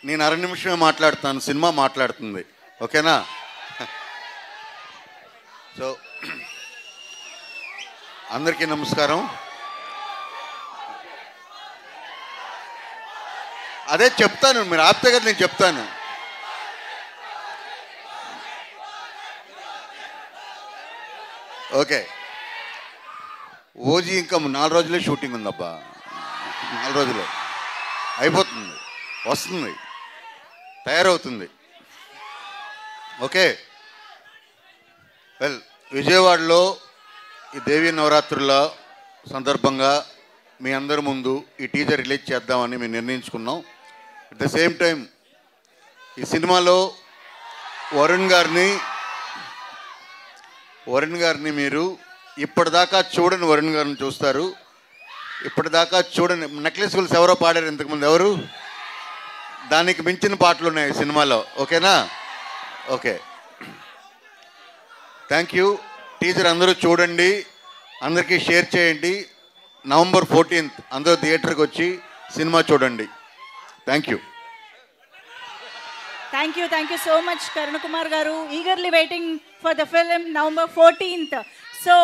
నేను అర నిమిషమే మాట్లాడతాను, సినిమా మాట్లాడుతుంది. ఓకేనా? సో అందరికీ నమస్కారం. అదే చెప్తాను, మీరు ఆపితే కదా నేను చెప్తాను. ఓకే, ఓజీ ఇంకా 4 రోజులే షూటింగ్ ఉందబ్బా. 4 రోజులే అయిపోతుంది, వస్తుంది, తయారవుతుంది. ఓకే, వెల్, విజయవాడలో ఈ దేవీ నవరాత్రుల సందర్భంగా మీ అందరి ముందు ఈ టీజర్ రిలీజ్ చేద్దామని మేము నిర్ణయించుకున్నాం. అట్ ద సేమ్ టైం ఈ సినిమాలో వరుణ్ గారిని మీరు ఇప్పటిదాకా చూడని వరుణ్ గారిని చూస్తారు. ఇప్పటిదాకా చూడని నెక్లెస్ గుల్స్ ఎవరో పాడారు ఇంతకుముందు, ఎవరు? దానికి మించిన పాటలు ఉన్నాయి సినిమాలో. ఓకేనా? Okay, thank you. టీజర్ అందరూ చూడండి, అందరికీ షేర్ చేయండి. November 14th అందరూ థియేటర్కి వచ్చి సినిమా చూడండి. Thank you. Thank you so much, Karuna Kumar garu. Eagerly waiting for the film November 14th. So